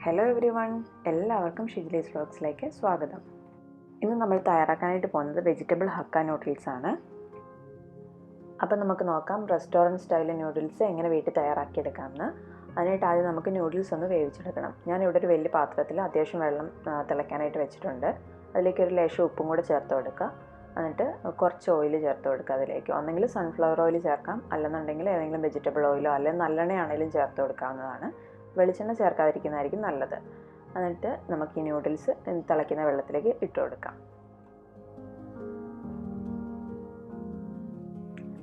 Hello every one, എല്ലാവർക്കും ഷിഗ്ലീസ് വ്ളോഗ്സിലേക്ക് സ്വാഗതം. ഇന്ന് നമ്മൾ തയ്യാറാക്കാനായിട്ട് പോകുന്നത് വെജിറ്റബിൾ ഹക്ക നൂഡിൽസ് ആണ്. അപ്പം നമുക്ക് നോക്കാം റെസ്റ്റോറൻറ്റ് സ്റ്റൈൽ നൂഡിൽസ് എങ്ങനെ വീട്ടിൽ തയ്യാറാക്കിയെടുക്കാമെന്ന്. അതിനായിട്ട് ആദ്യം നമുക്ക് നൂഡിൽസ് ഒന്ന് വേവിച്ചെടുക്കണം. ഞാനിവിടെ ഒരു വലിയ പാത്രത്തിൽ അത്യാവശ്യം വെള്ളം തിളയ്ക്കാനായിട്ട് വെച്ചിട്ടുണ്ട്. അതിലേക്ക് ഒരു ലേശം ഉപ്പും കൂടെ ചേർത്ത് കൊടുക്കുക. എന്നിട്ട് കുറച്ച് ഓയിൽ ചേർത്ത് കൊടുക്കുക. അതിലേക്ക് ഒന്നെങ്കിൽ സൺഫ്ലവർ ഓയിൽ ചേർക്കാം, അല്ലെന്നുണ്ടെങ്കിൽ ഏതെങ്കിലും വെജിറ്റബിൾ ഓയിലോ അല്ലെങ്കിൽ നല്ലെണ്ണയാണെങ്കിലും ചേർത്ത് കൊടുക്കാവുന്നതാണ്. വെളിച്ചെണ്ണ ചേർക്കാതിരിക്കുന്നതായിരിക്കും നല്ലത്. എന്നിട്ട് നമുക്ക് ഈ നൂഡിൽസ് തിളയ്ക്കുന്ന വെള്ളത്തിലേക്ക് ഇട്ട് കൊടുക്കാം.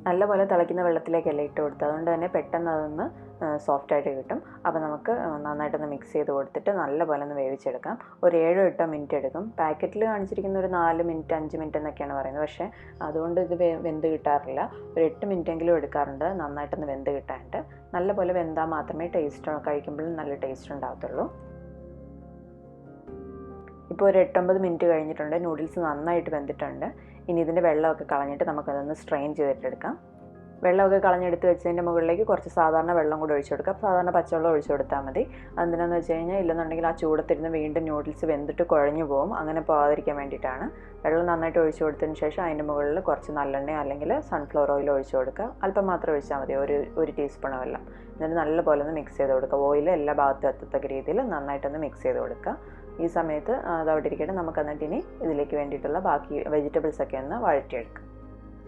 നല്ലപോലെ തിളയ്ക്കുന്ന വെള്ളത്തിലേക്കല്ല ഇട്ട് കൊടുത്തത്, അതുകൊണ്ട് തന്നെ പെട്ടെന്ന് അതൊന്ന് സോഫ്റ്റായിട്ട് കിട്ടും. അപ്പോൾ നമുക്ക് നന്നായിട്ടൊന്ന് മിക്സ് ചെയ്ത് കൊടുത്തിട്ട് നല്ലപോലെ ഒന്ന് വേവിച്ചെടുക്കാം. ഒരു 7-8 മിനിറ്റ് എടുക്കും. പാക്കറ്റിൽ കാണിച്ചിരിക്കുന്ന ഒരു 4 മിനിറ്റ് 5 മിനിറ്റ് എന്നൊക്കെയാണ് പറയുന്നത്. പക്ഷേ അതുകൊണ്ട് ഇത് വെന്ത് കിട്ടാറില്ല. ഒരു 8 മിനിറ്റെങ്കിലും എടുക്കാറുണ്ട് നന്നായിട്ടൊന്ന് വെന്ത് കിട്ടാനായിട്ട്. നല്ലപോലെ വെന്താൽ മാത്രമേ കഴിക്കുമ്പോഴും നല്ല ടേസ്റ്റ് ഉണ്ടാകത്തുള്ളൂ. ഇപ്പോൾ ഒരു 8-9 മിനിറ്റ് കഴിഞ്ഞിട്ടുണ്ട്. നൂഡിൽസ് നന്നായിട്ട് വെന്തിട്ടുണ്ട്. ഇനി ഇതിൻ്റെ വെള്ളമൊക്കെ കളഞ്ഞിട്ട് നമുക്കതൊന്ന് സ്ട്രെയിൻ ചെയ്തിട്ടെടുക്കാം. വെള്ളമൊക്കെ കളഞ്ഞെടുത്ത് വെച്ചതിൻ്റെ മുകളിലേക്ക് കുറച്ച് സാധാരണ വെള്ളം കൂടെ ഒഴിച്ചു കൊടുക്കാം. സാധാരണ പച്ചവെള്ളം ഒഴിച്ചു കൊടുത്താൽ മതി. എന്തിനാണെന്ന് വെച്ച് കഴിഞ്ഞാൽ ഇല്ലെന്നുണ്ടെങ്കിൽ ആ ചൂടത്തിരുന്ന് വീണ്ടും നൂഡിൽസ് വെന്തിട്ട് കുഴഞ്ഞു പോകും. അങ്ങനെ പോകാതിരിക്കാൻ വേണ്ടിയിട്ടാണ്. വെള്ളം നന്നായിട്ട് ഒഴിച്ചു കൊടുത്തതിന് ശേഷം അതിൻ്റെ മുകളിൽ കുറച്ച് നല്ലെണ്ണ അല്ലെങ്കിൽ സൺഫ്ലവർ ഓയിൽ ഒഴിച്ചു കൊടുക്കുക. അല്പം മാത്രം ഒഴിച്ചാൽ മതി, ഒരു ടീസ്പൂൺ വെള്ളം. എന്നിട്ട് നല്ലപോലെ ഒന്ന് മിക്സ് ചെയ്ത് കൊടുക്കുക. ഓയിൽ എല്ലാ ഭാഗത്തും എത്തത്തക്ക രീതിയിൽ നന്നായിട്ടൊന്ന് മിക്സ് ചെയ്ത് കൊടുക്കുക. ഈ സമയത്ത് അതവിടെ ഇരിക്കട്ടെ. നമുക്ക് എന്നിട്ട് ഇനി ഇതിലേക്ക് വേണ്ടിയിട്ടുള്ള ബാക്കി വെജിറ്റബിൾസൊക്കെ ഒന്ന് വഴറ്റിയെടുക്കാം.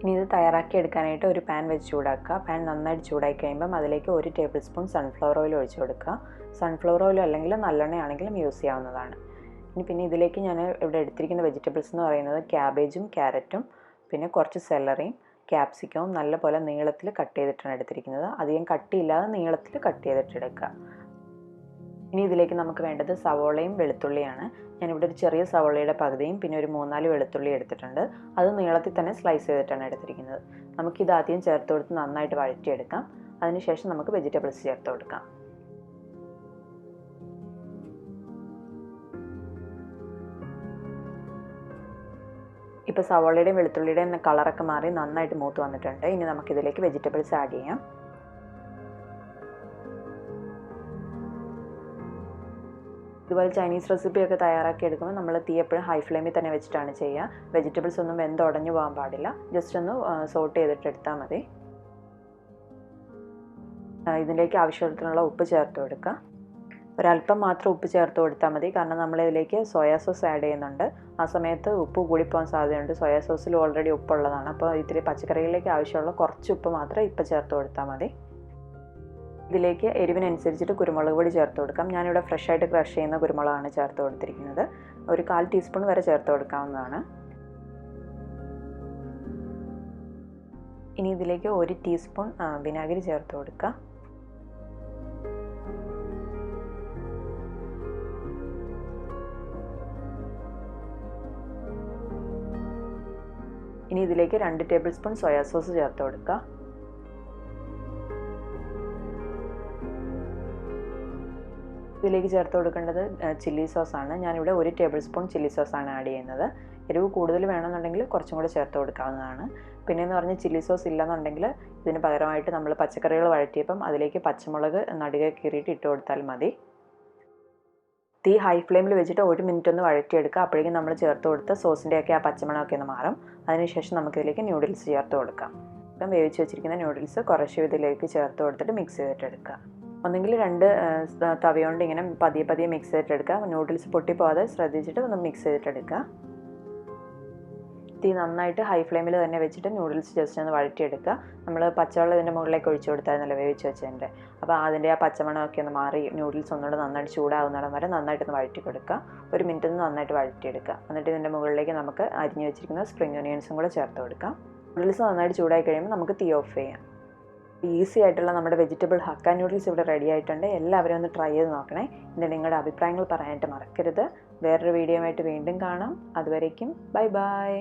ഇനി ഇത് തയ്യാറാക്കി എടുക്കാനായിട്ട് ഒരു പാൻ വെച്ച് ചൂടാക്കുക. പാൻ നന്നായിട്ട് ചൂടാക്കി കഴിയുമ്പം അതിലേക്ക് 1 ടേബിൾ സ്പൂൺ സൺഫ്ലവർ ഓയിൽ ഒഴിച്ചു കൊടുക്കുക. സൺഫ്ലവർ ഓയിൽ അല്ലെങ്കിൽ നല്ലെണ്ണയാണെങ്കിലും യൂസ് ചെയ്യാവുന്നതാണ്. പിന്നെ ഇതിലേക്ക് ഞാൻ ഇവിടെ എടുത്തിരിക്കുന്ന വെജിറ്റബിൾസ് എന്ന് പറയുന്നത് ക്യാബേജും ക്യാരറ്റും പിന്നെ കുറച്ച് സെലറിയും ക്യാപ്സിക്കവും നല്ലപോലെ നീളത്തിൽ കട്ട് ചെയ്തിട്ടാണ് എടുത്തിരിക്കുന്നത്. അധികം കട്ടിയില്ലാതെ നീളത്തിൽ കട്ട് ചെയ്തിട്ടെടുക്കുക. ഇനി ഇതിലേക്ക് നമുക്ക് വേണ്ടത് സവോളയും വെളുത്തുള്ളിയാണ്. ഞാനിവിടെ ഒരു ചെറിയ സവോളയുടെ പകുതിയും പിന്നെ ഒരു 3-4 വെളുത്തുള്ളി എടുത്തിട്ടുണ്ട്. അത് നീളത്തിൽ തന്നെ സ്ലൈസ് ചെയ്തിട്ടാണ് എടുത്തിരിക്കുന്നത്. നമുക്കിത് ആദ്യം ചേർത്ത് കൊടുത്ത് നന്നായിട്ട് വഴറ്റിയെടുക്കാം. അതിനുശേഷം നമുക്ക് വെജിറ്റബിൾസ് ചേർത്ത് കൊടുക്കാം. ഇപ്പോൾ സവോളയുടെയും വെളുത്തുള്ളിയുടെയും കളറൊക്കെ മാറി നന്നായിട്ട് മൂത്ത് വന്നിട്ടുണ്ട്. ഇനി നമുക്കിതിലേക്ക് വെജിറ്റബിൾസ് ആഡ് ചെയ്യാം. ഇതുപോലെ ചൈനീസ് റെസിപ്പിയൊക്കെ തയ്യാറാക്കി എടുക്കുമ്പോൾ നമ്മൾ തീ എപ്പോഴും ഹൈ ഫ്ലെയിമിൽ തന്നെ വെച്ചിട്ടാണ് ചെയ്യുക. വെജിറ്റബിൾസ് ഒന്നും വെന്തുടഞ്ഞു പോകാൻ പാടില്ല. ജസ്റ്റ് ഒന്ന് സോട്ട് ചെയ്തിട്ട് എടുത്താൽ മതി. ഇതിലേക്ക് ആവശ്യത്തിനുള്ള ഉപ്പ് ചേർത്ത് കൊടുക്കുക. ഒരല്പം മാത്രം ഉപ്പ് ചേർത്ത് കൊടുത്താൽ മതി. കാരണം നമ്മളിതിലേക്ക് സോയാ സോസ് ആഡ് ചെയ്യുന്നുണ്ട്. ആ സമയത്ത് ഉപ്പ് കൂടിപ്പോകാൻ സാധ്യതയുണ്ട്. സോയാ സോസിൽ ഓൾറെഡി ഉപ്പുള്ളതാണ്. അപ്പോൾ ഇതിൽ പച്ചക്കറികളിലേക്ക് ആവശ്യമുള്ള കുറച്ച് ഉപ്പ് മാത്രം ഇപ്പം ചേർത്ത് കൊടുത്താൽ മതി. ഇതിലേക്ക് എരിവിനനുസരിച്ചിട്ട് കുരുമുളക് പൊടി ചേർത്ത് കൊടുക്കാം. ഞാനിവിടെ ഫ്രഷായിട്ട് ക്രഷ് ചെയ്യുന്ന കുരുമുളകാണ് ചേർത്ത് കൊടുത്തിരിക്കുന്നത്. ഒരു 1/4 ടീസ്പൂൺ വരെ ചേർത്ത് കൊടുക്കാവുന്നതാണ്. ഇനി ഇതിലേക്ക് 1 ടീസ്പൂൺ വിനാഗിരി ചേർത്ത് കൊടുക്കുക. ഇനി ഇതിലേക്ക് 2 ടേബിൾ സ്പൂൺ സോയാ സോസ് ചേർത്ത് കൊടുക്കുക. ഇതിലേക്ക് ചേർത്ത് കൊടുക്കേണ്ടത് ചില്ലി സോസാണ്. ഞാനിവിടെ 1 ടേബിൾ സ്പൂൺ ചില്ലി സോസാണ് ആഡ് ചെയ്യുന്നത്. എരിവ് കൂടുതൽ വേണമെന്നുണ്ടെങ്കിൽ കുറച്ചും കൂടെ ചേർത്ത് കൊടുക്കാവുന്നതാണ്. പിന്നെയെന്ന് പറഞ്ഞാൽ ചില്ലി സോസ് ഇല്ലെന്നുണ്ടെങ്കിൽ ഇതിന് പകരമായിട്ട് നമ്മൾ പച്ചക്കറികൾ വഴറ്റിയപ്പം അതിലേക്ക് പച്ചമുളക് നടുകെ കീറിയിട്ട് ഇട്ട് കൊടുത്താൽ മതി. തീ ഹൈ ഫ്ലെയിമിൽ വെച്ചിട്ട് 1 മിനിറ്റ് ഒന്ന് വഴറ്റിയെടുക്കുക. അപ്പോഴേക്കും നമ്മൾ ചേർത്ത് കൊടുത്ത സോസിൻ്റെയൊക്കെ ആ പച്ചമണമൊക്കെ ഒന്ന് മാറും. അതിനുശേഷം നമുക്കിതിലേക്ക് നൂഡിൽസ് ചേർത്ത് കൊടുക്കാം. ഇപ്പം വേവിച്ച് വെച്ചിരിക്കുന്ന നൂഡിൽസ് കുറച്ച് ഇതിലേക്ക് ചേർത്ത് കൊടുത്തിട്ട് മിക്സ് ചെയ്തിട്ടെടുക്കുക. ഒന്നെങ്കിൽ 2 തവി കൊണ്ട് ഇങ്ങനെ പതിയെ മിക്സ് ചെയ്തിട്ടെടുക്കുക. നൂഡിൽസ് പൊട്ടിപ്പോകാതെ ശ്രദ്ധിച്ചിട്ട് ഒന്ന് മിക്സ് ചെയ്തിട്ടെടുക്കുക. തീ നന്നായിട്ട് ഹൈ ഫ്ലെയിമിൽ തന്നെ വെച്ചിട്ട് നൂഡിൽസ് ജസ്റ്റ് ഒന്ന് വഴറ്റിയെടുക്കുക. നമ്മൾ പച്ചവെള്ളം ഇതിൻ്റെ മുകളിലേക്ക് ഒഴിച്ചു കൊടുത്തായിരുന്നല്ലോ വേവിച്ച് വെച്ചതിൻ്റെ. അപ്പോൾ അതിൻ്റെ ആ പച്ചമണമൊക്കെ ഒന്ന് മാറി നൂഡിൽസ് ഒന്നുകൂടെ നന്നായിട്ട് ചൂടാകുന്നിടം വരെ നന്നായിട്ടൊന്ന് വഴറ്റി കൊടുക്കുക. 1 മിനിറ്റ് നന്നായിട്ട് വഴറ്റിയെടുക്കുക. എന്നിട്ട് ഇതിൻ്റെ മുകളിലേക്ക് നമുക്ക് അരിഞ്ഞു വെച്ചിരിക്കുന്ന സ്പ്രിംഗ് ഓണിയൻസും കൂടെ ചേർത്ത് കൊടുക്കാം. നൂഡിൽസ് നന്നായിട്ട് ചൂടായി കഴിയുമ്പോൾ നമുക്ക് തീ ഓഫ് ചെയ്യാം. ഈസി ആയിട്ടുള്ള നമ്മുടെ വെജിറ്റബിൾ ഹക്ക നൂഡിൽസ് ഇവിടെ റെഡി ആയിട്ടുണ്ട്. എല്ലാവരും ഒന്ന് ട്രൈ ചെയ്ത് നോക്കണേ. എന്നിട്ട് നിങ്ങളുടെ അഭിപ്രായങ്ങൾ പറയാനായിട്ട് മറക്കരുത്. വേറൊരു വീഡിയോ ആയിട്ട് വീണ്ടും കാണാം. അതുവരേക്കും ബൈ ബൈ.